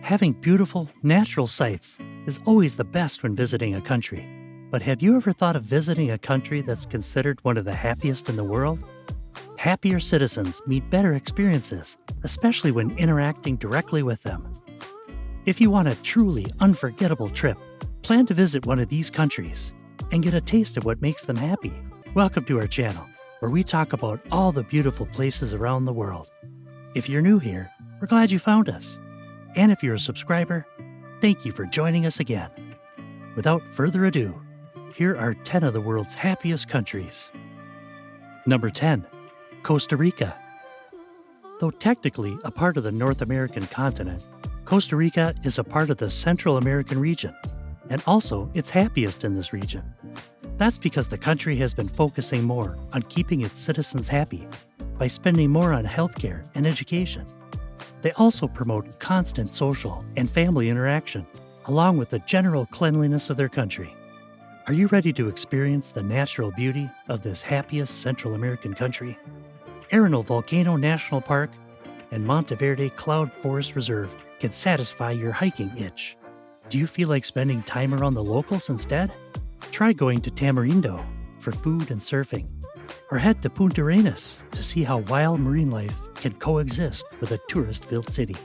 Having beautiful, natural sights is always the best when visiting a country. But have you ever thought of visiting a country that's considered one of the happiest in the world? Happier citizens meet better experiences, especially when interacting directly with them. If you want a truly unforgettable trip, plan to visit one of these countries and get a taste of what makes them happy. Welcome to our channel, where we talk about all the beautiful places around the world. If you're new here, we're glad you found us. And if you're a subscriber, thank you for joining us again. Without further ado, here are 10 of the world's happiest countries. Number 10, Costa Rica. Though technically a part of the North American continent, Costa Rica is a part of the Central American region, and also it's happiest in this region. That's because the country has been focusing more on keeping its citizens happy by spending more on healthcare and education. They also promote constant social and family interaction, along with the general cleanliness of their country. Are you ready to experience the natural beauty of this happiest Central American country? Arenal Volcano National Park and Monteverde Cloud Forest Reserve can satisfy your hiking itch. Do you feel like spending time around the locals instead? Try going to Tamarindo for food and surfing, or head to Punta Arenas to see how wild marine life can coexist with a tourist-filled city.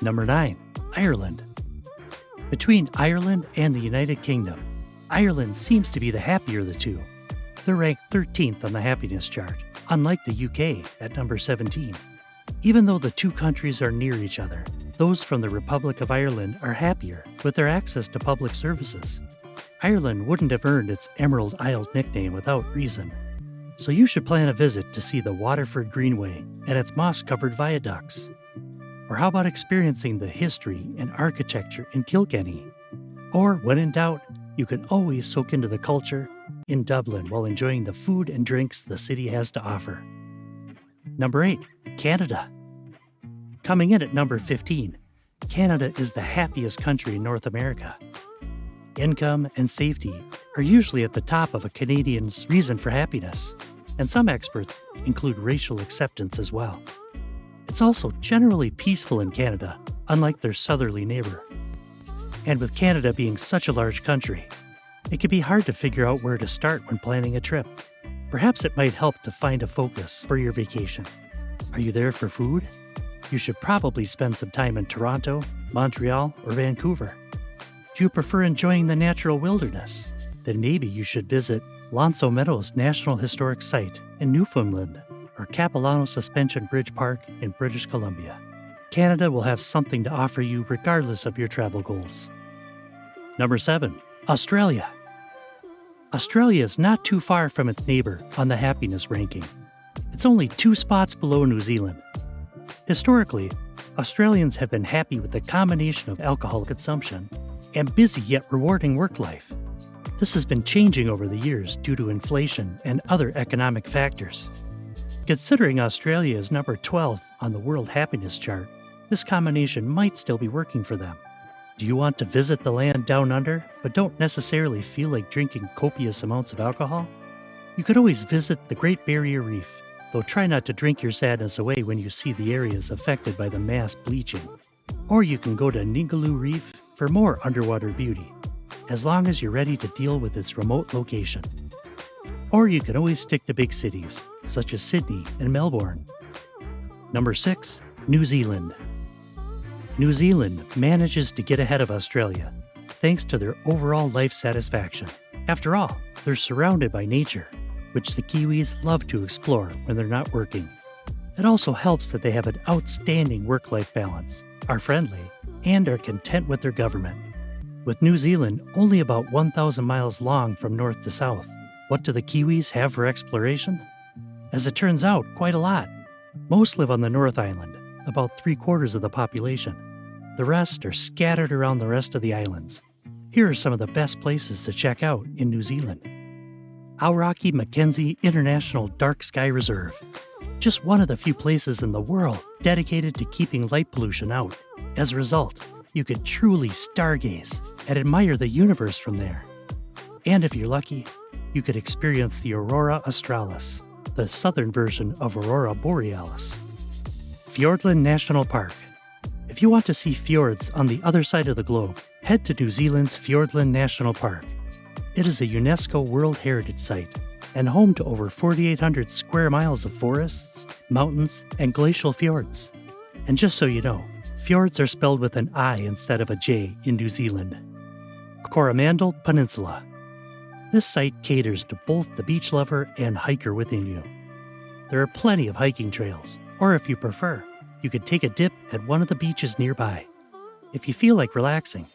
Number 9, Ireland. Between Ireland and the United Kingdom, Ireland seems to be the happier of the two. They're ranked 13th on the happiness chart, unlike the UK at number 17. Even though the two countries are near each other, those from the Republic of Ireland are happier with their access to public services. Ireland wouldn't have earned its Emerald Isle nickname without reason. So you should plan a visit to see the Waterford Greenway and its moss-covered viaducts. Or how about experiencing the history and architecture in Kilkenny? Or, when in doubt, you can always soak into the culture in Dublin while enjoying the food and drinks the city has to offer. Number 8, Canada. Coming in at number 15, Canada is the happiest country in North America. Income and safety are usually at the top of a Canadian's reason for happiness, and some experts include racial acceptance as well. It's also generally peaceful in Canada, unlike their southerly neighbor. And with Canada being such a large country, it can be hard to figure out where to start when planning a trip. Perhaps it might help to find a focus for your vacation. Are you there for food? You should probably spend some time in Toronto, Montreal, or Vancouver. Do you prefer enjoying the natural wilderness? Then maybe you should visit L'Anse aux Meadows National Historic Site in Newfoundland or Capilano Suspension Bridge Park in British Columbia. Canada will have something to offer you regardless of your travel goals. Number 7, Australia. Australia is not too far from its neighbor on the happiness ranking. It's only 2 spots below New Zealand. Historically, Australians have been happy with the combination of alcohol consumption and busy yet rewarding work life. This has been changing over the years due to inflation and other economic factors. Considering Australia is number 12 on the World Happiness Chart, this combination might still be working for them. Do you want to visit the land down under, but don't necessarily feel like drinking copious amounts of alcohol? You could always visit the Great Barrier Reef, though try not to drink your sadness away when you see the areas affected by the mass bleaching. Or you can go to Ningaloo Reef for more underwater beauty, as long as you're ready to deal with its remote location. Or you can always stick to big cities, such as Sydney and Melbourne. Number 6, New Zealand. New Zealand manages to get ahead of Australia, thanks to their overall life satisfaction. After all, they're surrounded by nature, which the Kiwis love to explore when they're not working. It also helps that they have an outstanding work-life balance, are friendly, and are content with their government. With New Zealand only about 1,000 miles long from north to south, what do the Kiwis have for exploration? As it turns out, quite a lot. Most live on the North Island, about 3/4 of the population. The rest are scattered around the rest of the islands. Here are some of the best places to check out in New Zealand. Aoraki Mackenzie International Dark Sky Reserve. Just one of the few places in the world dedicated to keeping light pollution out. As a result, you could truly stargaze and admire the universe from there. And if you're lucky, you could experience the Aurora Australis, the southern version of Aurora Borealis. Fiordland National Park. If you want to see fjords on the other side of the globe, head to New Zealand's Fiordland National Park. It is a UNESCO World Heritage Site and home to over 4,800 square miles of forests, mountains, and glacial fjords. And just so you know, fjords are spelled with an I instead of a J in New Zealand. Coromandel Peninsula. This site caters to both the beach lover and hiker within you. There are plenty of hiking trails, or if you prefer, you could take a dip at one of the beaches nearby. If you feel like relaxing,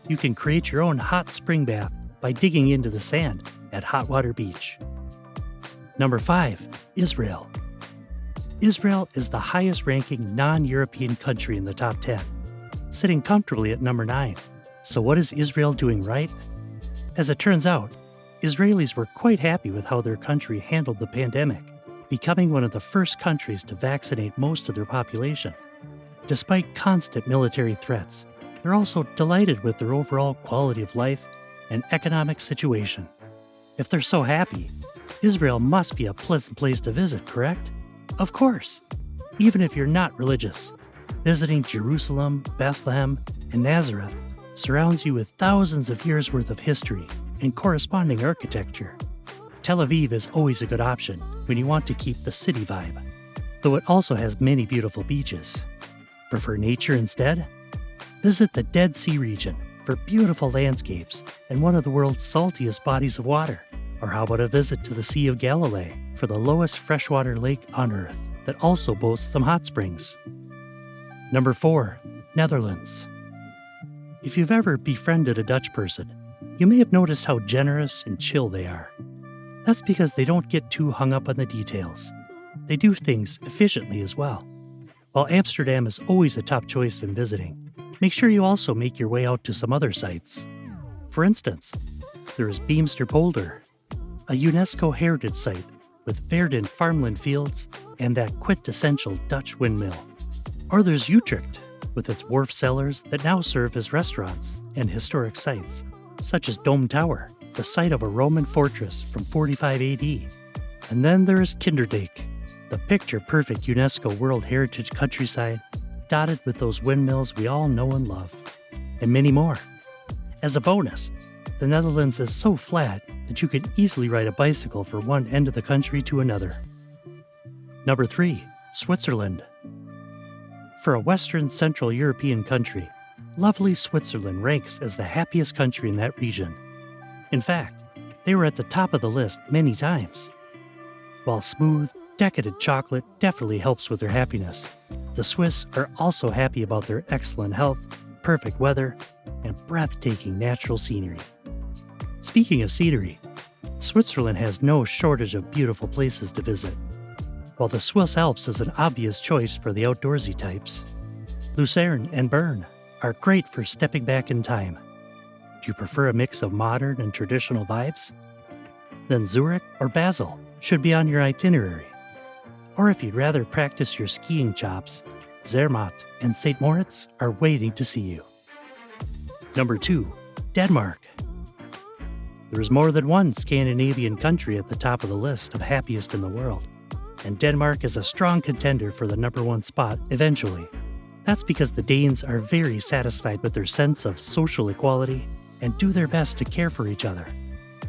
you can create your own hot spring bath by digging into the sand at Hot Water Beach. Number 5. Israel. Israel is the highest ranking non-European country in the top 10, sitting comfortably at number 9. So what is Israel doing right? As it turns out, Israelis were quite happy with how their country handled the pandemic, becoming one of the first countries to vaccinate most of their population. Despite constant military threats, they're also delighted with their overall quality of life and economic situation. If they're so happy, Israel must be a pleasant place to visit, correct? Of course! Even if you're not religious, visiting Jerusalem, Bethlehem, and Nazareth surrounds you with thousands of years' worth of history and corresponding architecture. Tel Aviv is always a good option when you want to keep the city vibe, though it also has many beautiful beaches. Prefer nature instead? Visit the Dead Sea region for beautiful landscapes and one of the world's saltiest bodies of water. Or how about a visit to the Sea of Galilee for the lowest freshwater lake on Earth that also boasts some hot springs. Number 4. Netherlands. If you've ever befriended a Dutch person, you may have noticed how generous and chill they are. That's because they don't get too hung up on the details. They do things efficiently as well. While Amsterdam is always a top choice when visiting, make sure you also make your way out to some other sites. For instance, there is Beemster-Polder, a UNESCO heritage site with verdant farmland fields and that quintessential Dutch windmill. Or there's Utrecht, with its wharf cellars that now serve as restaurants and historic sites, such as Dome Tower, the site of a Roman fortress from 45 AD. And then there is Kinderdijk, the picture-perfect UNESCO World Heritage countryside, dotted with those windmills we all know and love, and many more. As a bonus, the Netherlands is so flat that you can easily ride a bicycle from one end of the country to another. Number 3. Switzerland. For a Western Central European country, lovely Switzerland ranks as the happiest country in that region. In fact, they were at the top of the list many times. While smooth, decadent chocolate definitely helps with their happiness, the Swiss are also happy about their excellent health, perfect weather, and breathtaking natural scenery. Speaking of scenery, Switzerland has no shortage of beautiful places to visit. While the Swiss Alps is an obvious choice for the outdoorsy types, Lucerne and Bern are great for stepping back in time. Do you prefer a mix of modern and traditional vibes? Then Zurich or Basel should be on your itinerary. Or if you'd rather practice your skiing chops, Zermatt and St. Moritz are waiting to see you. Number 2. Denmark. There is more than one Scandinavian country at the top of the list of happiest in the world, and Denmark is a strong contender for the number 1 spot eventually. That's because the Danes are very satisfied with their sense of social equality and do their best to care for each other.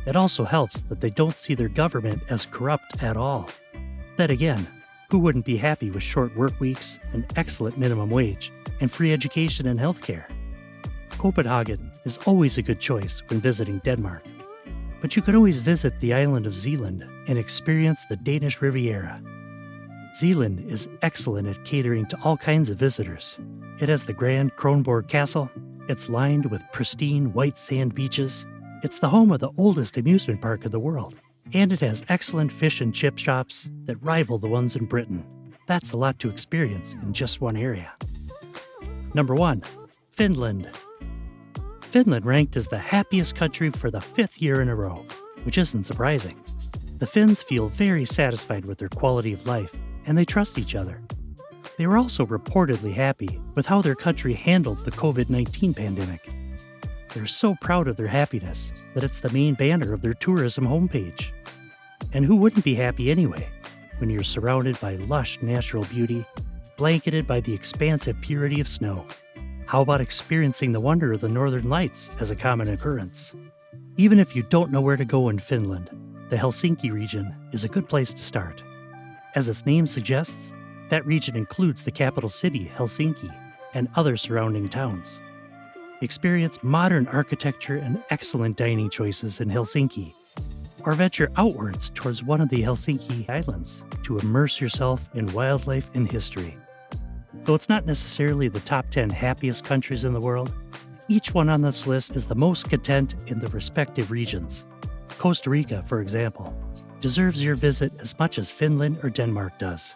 It also helps that they don't see their government as corrupt at all. Then again, who wouldn't be happy with short work weeks, an excellent minimum wage, and free education and healthcare? Copenhagen is always a good choice when visiting Denmark. But you could always visit the island of Zealand and experience the Danish Riviera. Zealand is excellent at catering to all kinds of visitors. It has the Grand Kronborg Castle, it's lined with pristine white sand beaches, it's the home of the oldest amusement park in the world, and it has excellent fish and chip shops that rival the ones in Britain. That's a lot to experience in just one area. Number 1. Finland. Finland ranked as the happiest country for the 5th year in a row, which isn't surprising. The Finns feel very satisfied with their quality of life, and they trust each other. They were also reportedly happy with how their country handled the COVID-19 pandemic. They're so proud of their happiness that it's the main banner of their tourism homepage. And who wouldn't be happy anyway, when you're surrounded by lush natural beauty, blanketed by the expansive purity of snow. How about experiencing the wonder of the northern lights as a common occurrence? Even if you don't know where to go in Finland, the Helsinki region is a good place to start. As its name suggests, that region includes the capital city, Helsinki, and other surrounding towns. Experience modern architecture and excellent dining choices in Helsinki, or venture outwards towards one of the Helsinki Islands to immerse yourself in wildlife and history. Though it's not necessarily the top 10 happiest countries in the world, each one on this list is the most content in the respective regions. Costa Rica, for example, deserves your visit as much as Finland or Denmark does.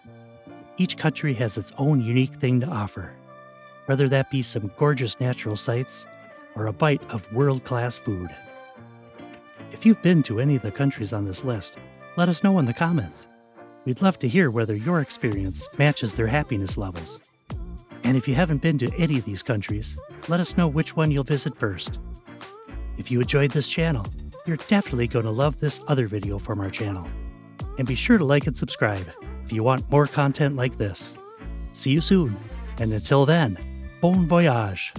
Each country has its own unique thing to offer, whether that be some gorgeous natural sights or a bite of world-class food. If you've been to any of the countries on this list, let us know in the comments. We'd love to hear whether your experience matches their happiness levels. And if you haven't been to any of these countries, let us know which one you'll visit first. If you enjoyed this channel, you're definitely going to love this other video from our channel. And be sure to like and subscribe if you want more content like this. See you soon, and until then, bon voyage!